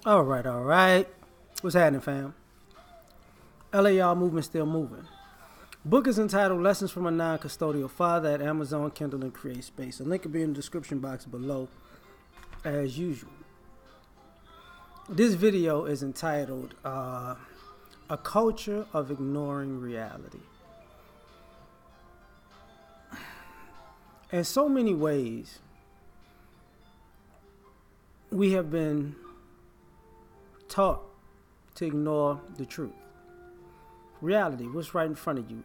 All right, all right. What's happening, fam? L.A.R movement still moving. Book is entitled Lessons from a Non-Custodial Father at Amazon, Kindle, and Create Space. A link will be in the description box below, as usual. This video is entitled A Culture of Ignoring Reality. In so many ways, we have been taught to ignore the truth. Reality, what's right in front of you,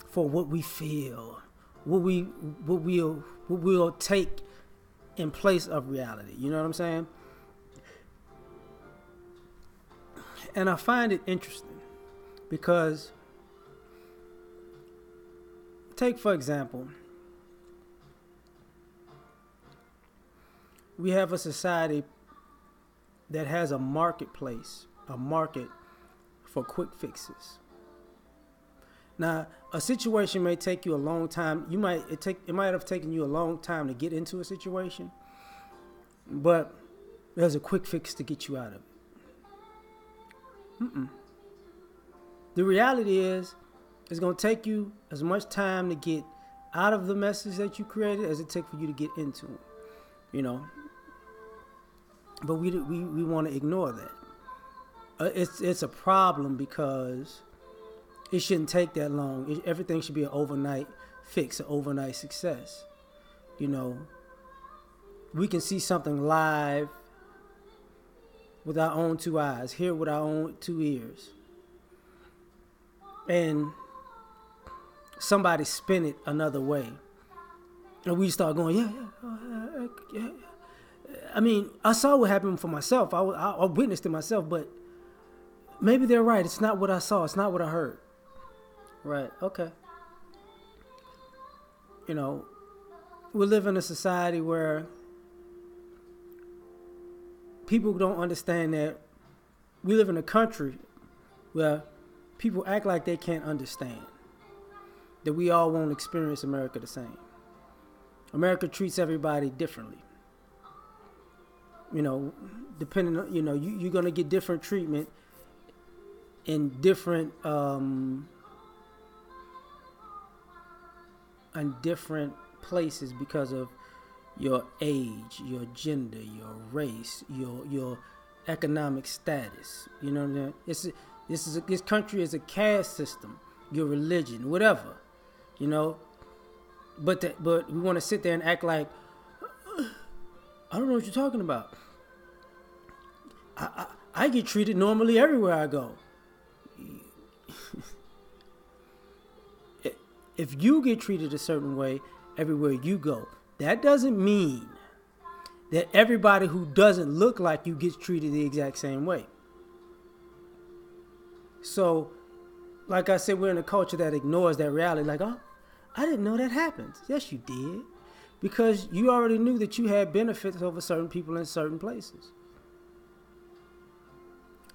for what we feel, what we'll take in place of reality. You know what I'm saying? And I find it interesting because, take for example, we have a society that has a marketplace, a market for quick fixes. Now, a situation may take you a long time. It might have taken you a long time to get into a situation, but there's a quick fix to get you out of it. The reality is, it's going to take you as much time to get out of the message that you created as it takes for you to get into it. But we want to ignore that. It's a problem because it shouldn't take that long. Everything should be an overnight fix, an overnight success. We can see something live with our own two eyes, hear with our own two ears, and somebody spin it another way, and we start going, yeah. I mean, I saw what happened for myself. I witnessed it myself, but maybe they're right. It's not what I saw. It's not what I heard. Right. Okay. We live in a society where people don't understand that we live in a country where people act like they can't understand that we all won't experience America the same. America treats everybody differently. Depending on, you're going to get different treatment in different places because of your age, your gender, your race, your economic status. You know what I mean? This country is a caste system, your religion, whatever. But we want to sit there and act like, I don't know what you're talking about. I get treated normally everywhere I go. If you get treated a certain way everywhere you go, that doesn't mean that everybody who doesn't look like you gets treated the exact same way. So, like I said, we're in a culture that ignores that reality. Like, oh, I didn't know that happens. Yes, you did. Because you already knew that you had benefits over certain people in certain places.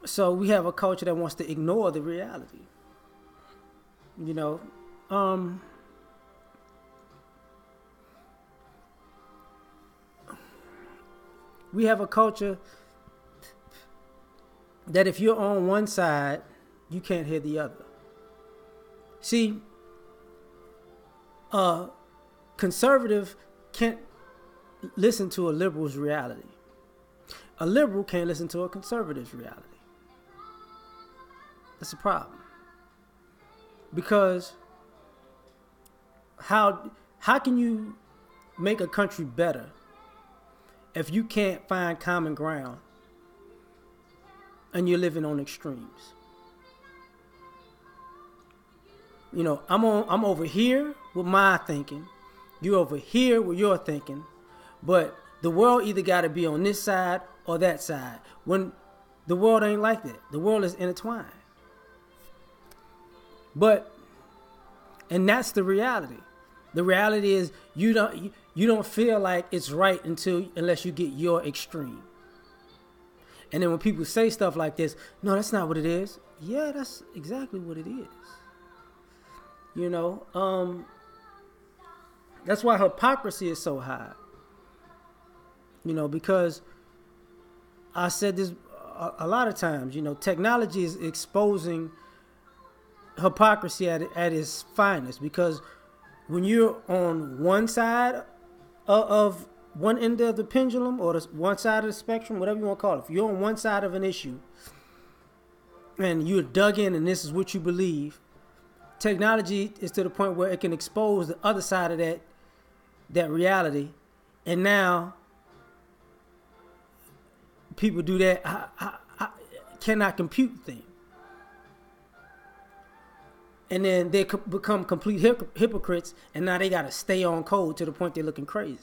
So we have a culture that wants to ignore the reality. We have a culture that if you're on one side, you can't hear the other. See, conservative can't listen to a liberal's reality. A liberal can't listen to a conservative's reality. That's a problem. Because how can you make a country better if you can't find common ground and you're living on extremes? I'm over here with my thinking. You're over here with your thinking. But the world either got to be on this side or that side. When the world ain't like that. The world is intertwined. And that's the reality. The reality is you don't feel like it's right unless you get your extreme. And then when people say stuff like this, no, that's not what it is. Yeah, that's exactly what it is. That's why hypocrisy is so high. Because I said this a lot of times. Technology is exposing hypocrisy at its finest, because when you're on one side of one end of the pendulum, or one side of the spectrum, whatever you want to call it, if you're on one side of an issue and you're dug in and this is what you believe, technology is to the point where it can expose the other side of that reality, and now people do that I cannot compute thing. And then they become complete hypocrites, and now they got to stay on code to the point they're looking crazy.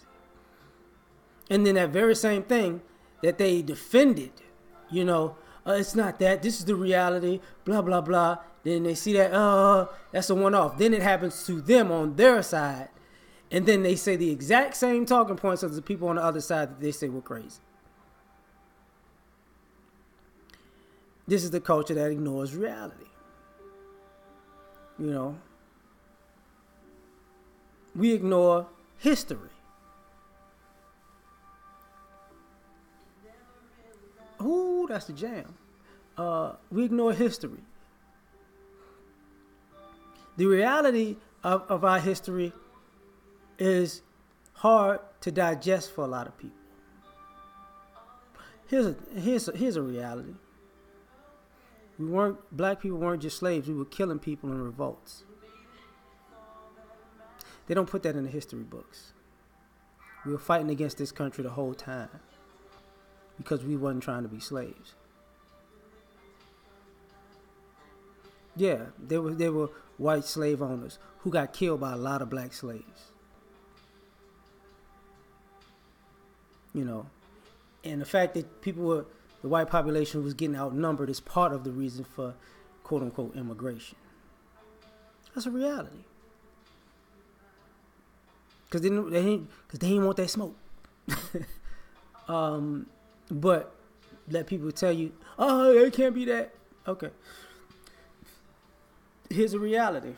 And then that very same thing that they defended, it's not that, this is the reality, blah, blah, blah. Then they see that, that's a one-off. Then it happens to them on their side. And then they say the exact same talking points as the people on the other side that they say were crazy. This is the culture that ignores reality. We ignore history. Ooh, that's the jam. We ignore history. The reality of our history is hard to digest for a lot of people. Here's a reality. Black people weren't just slaves. We were killing people in revolts. They don't put that in the history books. We were fighting against this country the whole time because we wasn't trying to be slaves. Yeah, there were white slave owners who got killed by a lot of black slaves. And the fact that the white population was getting outnumbered is part of the reason for quote unquote immigration. That's a reality. Because they didn't want that smoke. But let people tell you, it can't be that. Okay. Here's a reality.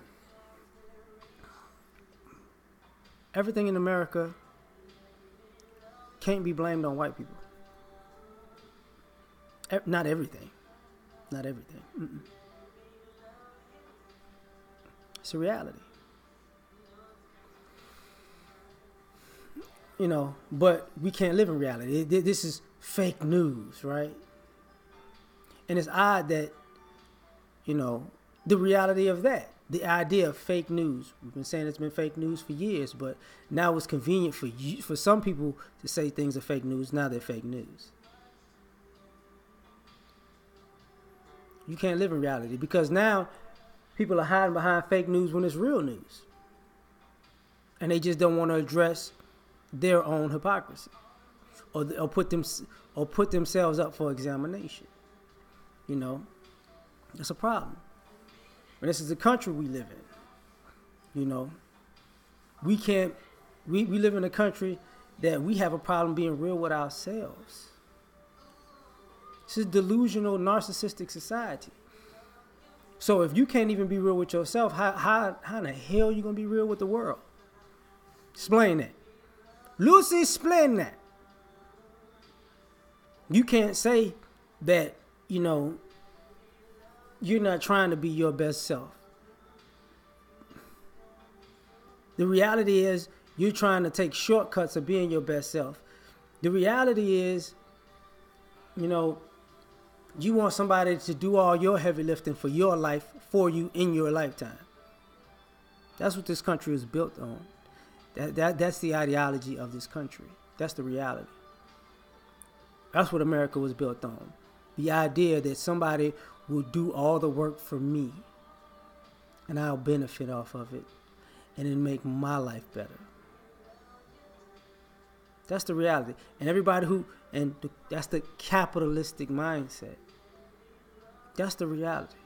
Everything in America can't be blamed on white people. Not everything. Mm-mm. It's a reality. But we can't live in reality. This is fake news, right? And it's odd that, the reality of that, the idea of fake news. We've been saying it's been fake news for years, but now it's convenient for some people to say things are fake news. Now they're fake news. You can't live in reality because now people are hiding behind fake news when it's real news. And they just don't want to address their own hypocrisy or put themselves up for examination. That's a problem. And this is the country we live in. We live in a country that we have a problem being real with ourselves. This is delusional, narcissistic society. So if you can't even be real with yourself, how in the hell are you going to be real with the world? Explain that. Lucy, explain that. You can't say that, you're not trying to be your best self. The reality is you're trying to take shortcuts of being your best self. The reality is, you want somebody to do all your heavy lifting for your life for you in your lifetime. That's what this country is built on. That's the ideology of this country. That's the reality. That's what America was built on. The idea that somebody will do all the work for me and I'll benefit off of it and then make my life better. That's the reality. And that's the capitalistic mindset. That's the reality.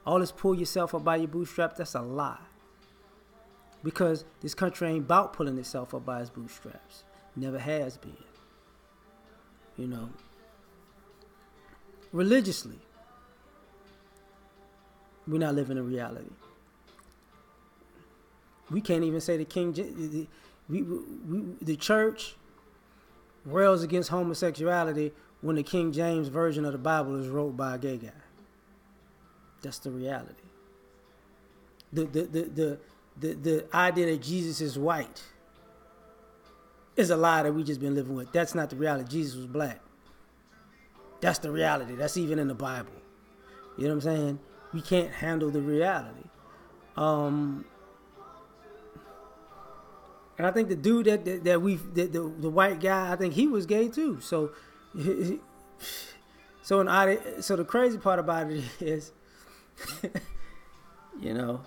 All this pull yourself up by your bootstraps, that's a lie. Because this country ain't about pulling itself up by its bootstraps. Never has been. Religiously, we're not living in reality. We can't even say the church rails against homosexuality when the King James version of the Bible is wrote by a gay guy. That's the reality. The idea that Jesus is white is a lie that we just been living with. That's not the reality. Jesus was black. That's the reality. That's even in the Bible. You know what I'm saying? We can't handle the reality. And I think the dude the white guy, I think he was gay too. So the crazy part about it is, you know,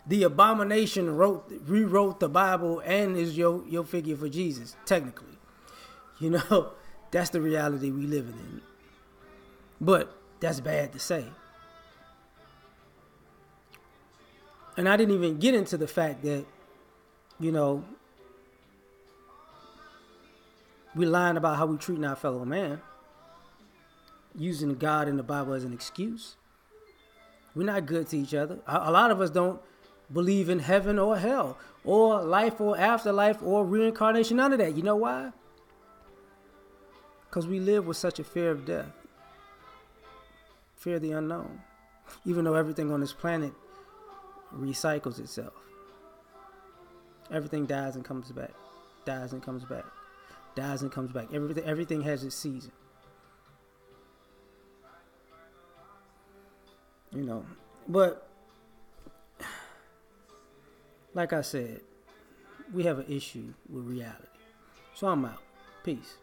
the abomination rewrote the Bible and is your figure for Jesus, technically. You know, that's the reality we living in. But that's bad to say. And I didn't even get into the fact that, you know, we're lying about how we treating our fellow man, using God in the Bible as an excuse. We're not good to each other. A lot of us don't believe in heaven or hell or life or afterlife or reincarnation, none of that. You know why? Because we live with such a fear of death, fear of the unknown, even though everything on this planet recycles itself. Everything dies and comes back, dies and comes back, dies and comes back. Everything has its season. You know, but like I said, we have an issue with reality. So I'm out. Peace.